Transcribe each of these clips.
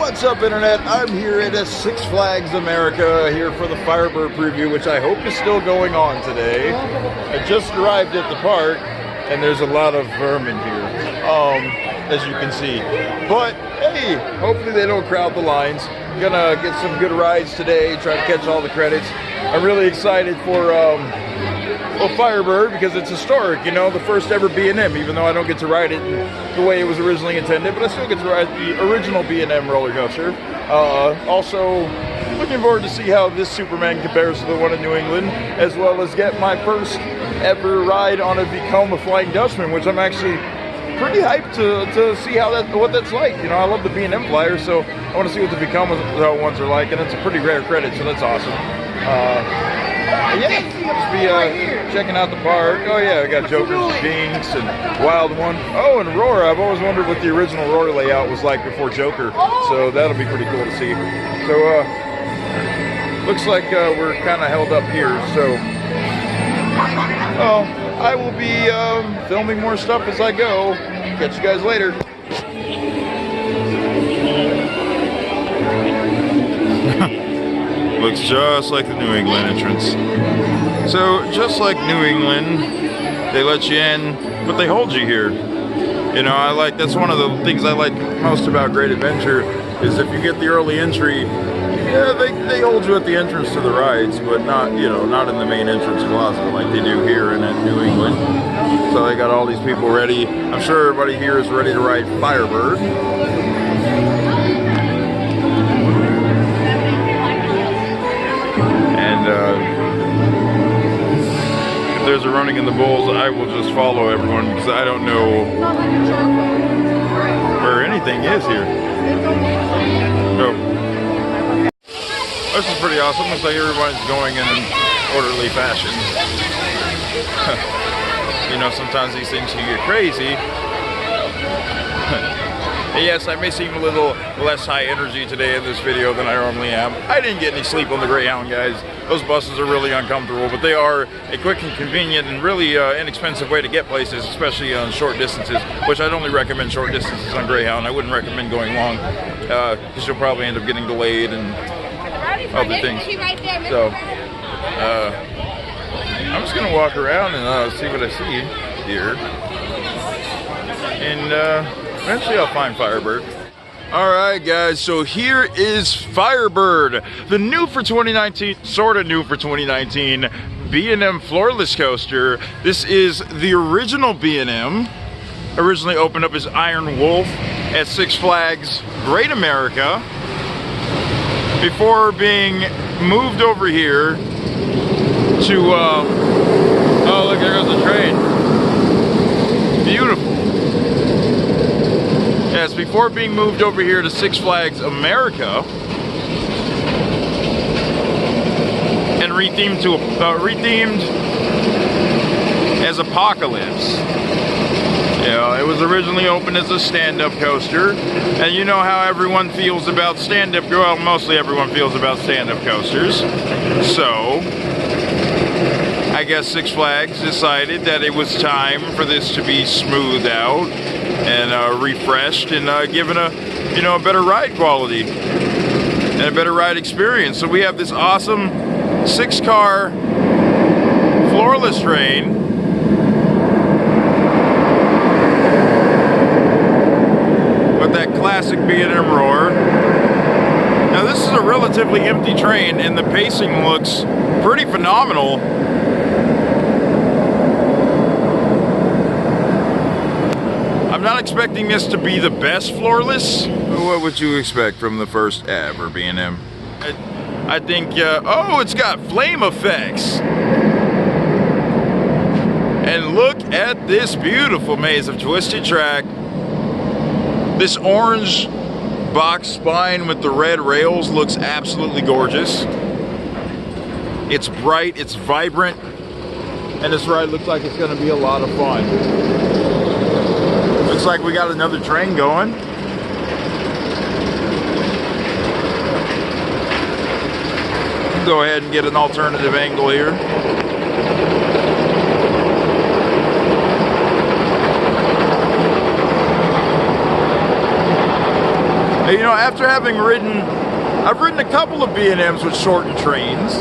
What's up, Internet? I'm here at Six Flags America, here for the Firebird preview, which I hope is still going on today. I just arrived at the park, and there's a lot of vermin here, as you can see. But, hey, hopefully they don't crowd the lines. I'm gonna get some good rides today, try to catch all the credits. I'm really excited for, Firebird, because it's historic, you know, the first ever B&M, even though I don't get to ride it the way it was originally intended, but I still get to ride the original B&M roller coaster. Also, looking forward to see how this Superman compares to the one in New England, as well as get my first ever ride on a Vekoma Flying Dutchman, which I'm actually pretty hyped to see what that's like. You know, I love the B&M flyer, so I want to see what the Vekoma ones are like, and it's a pretty rare credit, so that's awesome. Yeah, just be checking out the park. Oh yeah, we got Joker's Jinx and Wild One. Oh, and Roar. I've always wondered what the original Roar layout was like before Joker, so that'll be pretty cool to see. So, looks like we're kind of held up here, so I will be filming more stuff as I go. Catch you guys later. Looks just like the New England entrance. So, just like New England, they let you in, but they hold you here. You know, that's one of the things I like most about Great Adventure, is if you get the early entry, yeah, they hold you at the entrance to the rides, but not, you know, not in the main entrance plaza like they do here in New England. So they got all these people ready. I'm sure everybody here is ready to ride Firebird. If there's a running in the bulls, I will just follow everyone because I don't know where anything is here. Oh. This is pretty awesome. Looks like everybody's going in an orderly fashion. You know, sometimes these things can get crazy. Yes, I may seem a little less high energy today in this video than I normally am. I didn't get any sleep on the Greyhound, guys. Those buses are really uncomfortable, but they are a quick and convenient and really inexpensive way to get places, especially on short distances, which I'd only recommend short distances on Greyhound. I wouldn't recommend going long, because you'll probably end up getting delayed and other things. So, I'm just going to walk around and see what I see here. And, eventually I'll find Firebird. Alright guys, so here is Firebird, the new for 2019, sort of new for 2019, B&M Floorless coaster. This is the original B&M, originally opened up as Iron Wolf at Six Flags Great America, before being moved over here to, oh look, there goes the train. Beautiful. Yes, before being moved over here to Six Flags America and rethemed as Apocalypse. Yeah, it was originally opened as a stand-up coaster, and you know how everyone feels about stand-up, well, mostly everyone feels about stand-up coasters. So, I guess Six Flags decided that it was time for this to be smoothed out and refreshed and given a, you know, a better ride quality and a better ride experience. So we have this awesome 6-car floorless train with that classic B&M roar. Now this is a relatively empty train and the pacing looks pretty phenomenal. I'm not expecting this to be the best floorless. What would you expect from the first ever B&M? I think, oh, it's got flame effects. And look at this beautiful maze of twisted track. This orange box spine with the red rails looks absolutely gorgeous. It's bright, it's vibrant, and this ride looks like it's gonna be a lot of fun. Looks like we got another train going. Go ahead and get an alternative angle here. You know, after having ridden, I've ridden a couple of B&Ms with shortened trains.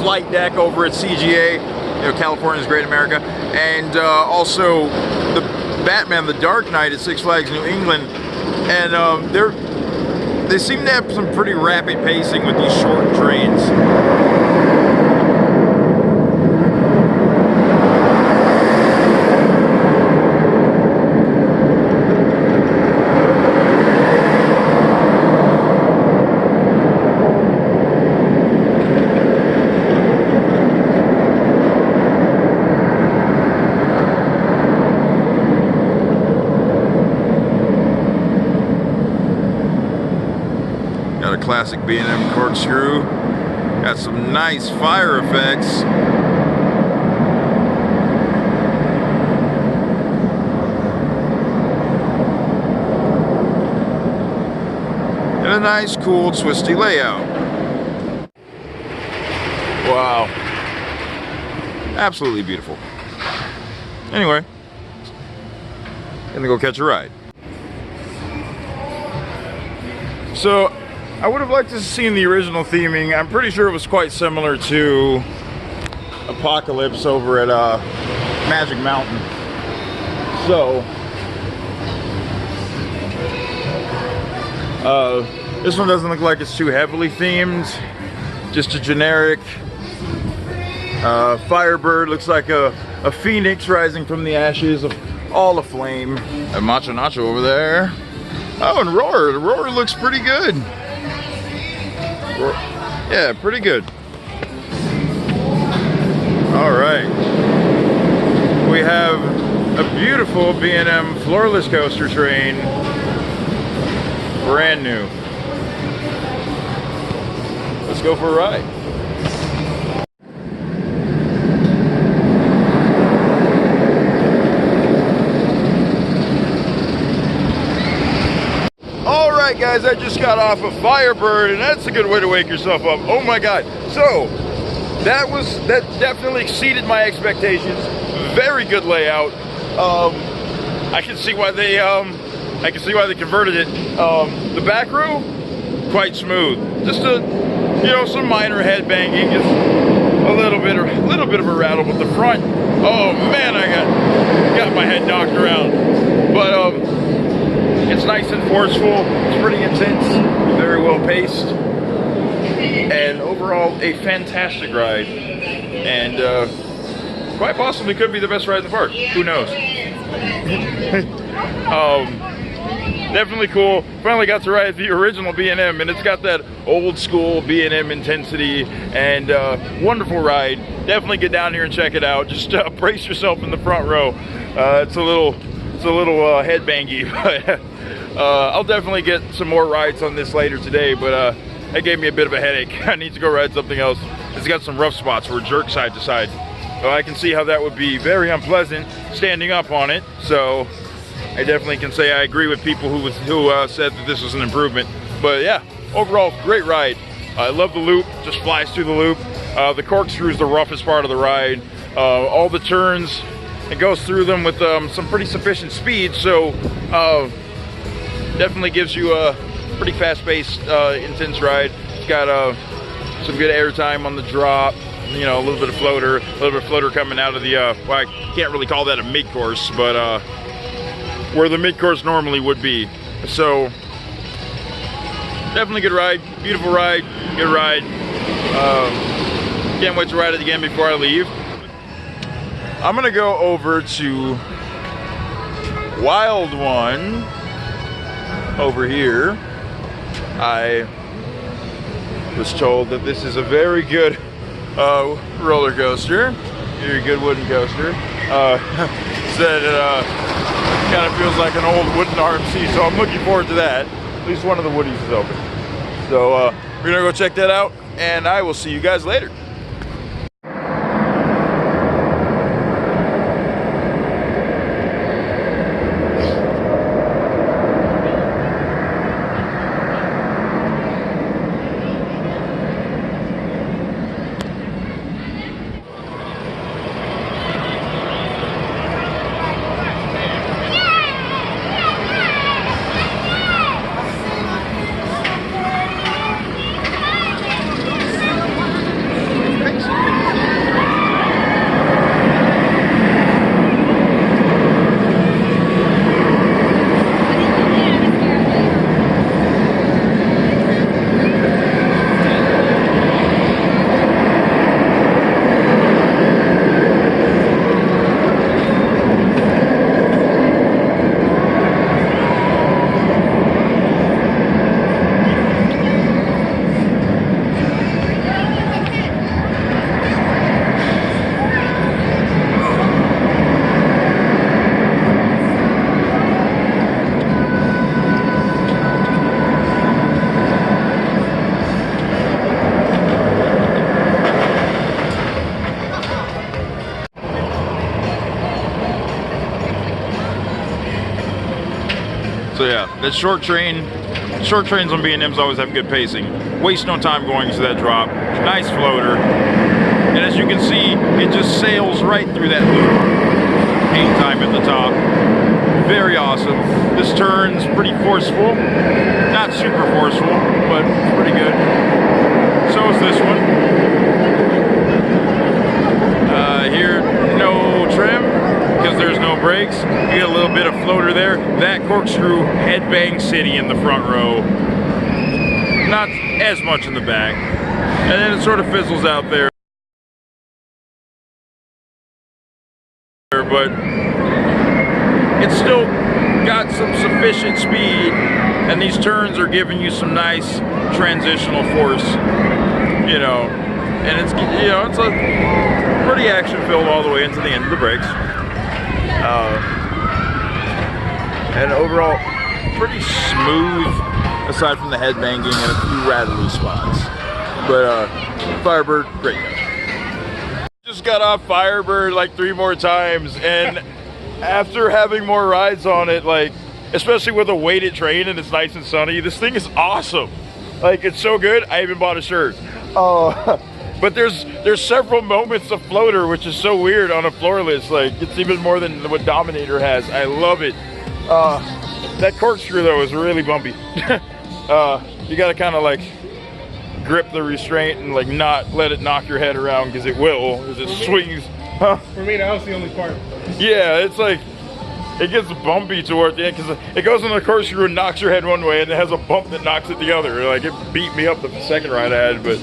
Flight deck over at CGA, you know, California's Great America, and also the Batman, the Dark Knight at Six Flags New England, and they seem to have some pretty rapid pacing with these shortened trains. Classic B&M corkscrew. Got some nice fire effects. And a nice, cool, twisty layout. Wow. Absolutely beautiful. Anyway, gonna go catch a ride. So, I would have liked to have seen the original theming. I'm pretty sure it was quite similar to Apocalypse over at Magic Mountain. So, this one doesn't look like it's too heavily themed. Just a generic Firebird. Looks like a phoenix rising from the ashes of all aflame. A Macho Nacho over there. Oh, and Roar. The Roar looks pretty good. Yeah, pretty good. All right. We have a beautiful B&M Floorless coaster train. Brand new. Let's go for a ride. Alright guys, I just got off of Firebird, and that's a good way to wake yourself up. Oh my god. So, that definitely exceeded my expectations. Very good layout. I can see why they converted it. The back row, quite smooth. Just some minor head banging, just a little bit of a rattle, but the front, oh man, I got my head knocked around. But it's nice and forceful. It's pretty intense, very well paced, and overall a fantastic ride. And quite possibly could be the best ride in the park. Who knows? Definitely cool. Finally got to ride the original B&M, and it's got that old school B&M intensity, and wonderful ride. Definitely get down here and check it out. Just brace yourself in the front row. It's a little headbangy, but I'll definitely get some more rides on this later today, but that gave me a bit of a headache. I need to go ride something else. It's got some rough spots where it jerks side to side. So I can see how that would be very unpleasant standing up on it. So I definitely can say I agree with people who said that this was an improvement. But yeah, overall, great ride. I love the loop, just flies through the loop. The corkscrew is the roughest part of the ride. All the turns, it goes through them with some pretty sufficient speed, so definitely gives you a pretty fast-paced, intense ride. It's got some good air time on the drop, you know, a little bit of floater coming out of the, well, I can't really call that a mid-course, but where the mid-course normally would be. So, definitely good ride, beautiful ride, good ride. Can't wait to ride it again before I leave. I'm gonna go over to Wild One over here. I was told that this is a very good roller coaster, very good wooden coaster. Said it kind of feels like an old wooden RMC, so I'm looking forward to that. At least one of the woodies is open. So we're gonna go check that out, and I will see you guys later. So yeah, that short trains on B&Ms always have good pacing. Waste no time going to that drop. Nice floater. And as you can see, it just sails right through that loop. Hang time at the top. Very awesome. This turns pretty forceful. Not super forceful, but pretty good. So is this one. Here, no trim, because there's no brakes. You get a little bit of floater there. That corkscrew headbang city in the front row. Not as much in the back. And then it sort of fizzles out there. But it's still got some sufficient speed, and these turns are giving you some nice transitional force, you know, and it's, you know, it's a pretty action filled all the way into the end of the brakes, and overall pretty smooth aside from the head banging and a few rattly spots. But Firebird, great guy. Just got off Firebird like 3 more times, and after having more rides on it, like especially with a weighted train and it's nice and sunny, this thing is awesome. Like, it's so good, I even bought a shirt. But there's several moments of floater, which is so weird on a floorless. Like, it's even more than what Dominator has. I love it. That corkscrew though is really bumpy. You gotta kind of like grip the restraint and like not let it knock your head around, because it will, because it swings. For me, that was the only part. Yeah, it's like, it gets bumpy toward the end, because it goes on the corkscrew and knocks your head one way, and it has a bump that knocks it the other. Like, it beat me up the second ride I had, but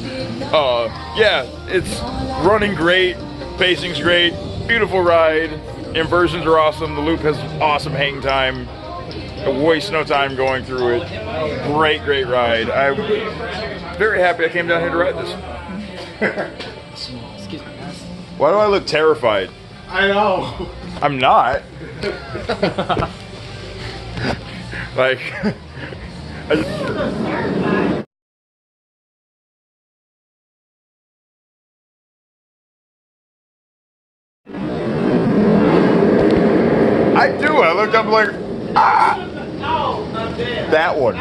yeah, it's running great, pacing's great, beautiful ride, inversions are awesome, the loop has awesome hang time, I waste no time going through it. Great ride. I'm very happy I came down here to ride this. Why do I look terrified? I know. I'm not. Like, I do. I looked up like, ah! That one.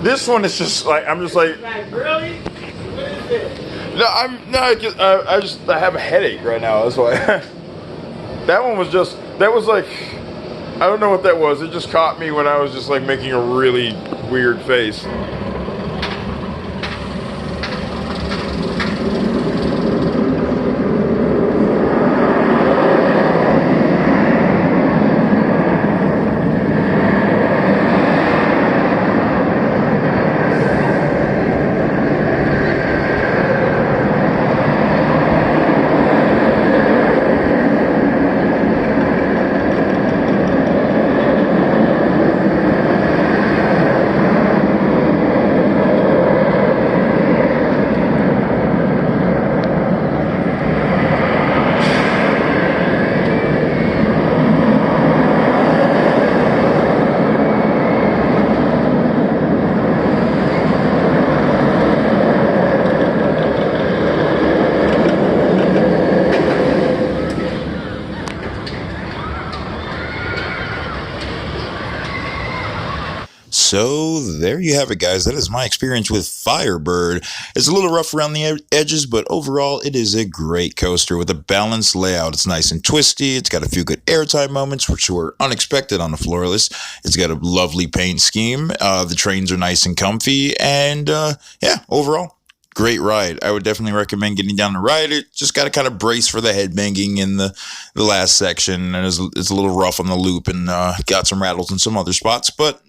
This one is just like, I'm just like, Really? What is this? no, I have a headache right now. That's why. That one was just, that was like, I don't know what that was. It just caught me when I was just like making a really weird face. So there you have it, guys. That is my experience with Firebird. It's a little rough around the edges, but overall it is a great coaster with a balanced layout. It's nice and twisty. It's got a few good airtime moments, which were unexpected on a floorless. It's got a lovely paint scheme. The trains are nice and comfy, and yeah, overall, great ride. I would definitely recommend getting down to ride it. Just got to kind of brace for the head banging in the last section, and it's a little rough on the loop, and got some rattles in some other spots, but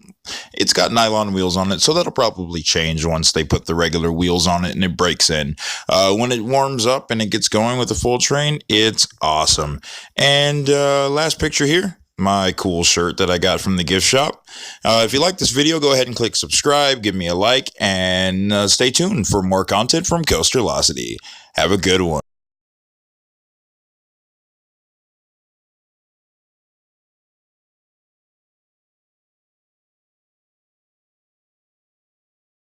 it's got nylon wheels on it, so that'll probably change once they put the regular wheels on it and it breaks in. When it warms up and it gets going with the full train, it's awesome. And last picture here, my cool shirt that I got from the gift shop. If you like this video, go ahead and click subscribe, give me a like, and stay tuned for more content from Coasterlocity. Have a good one.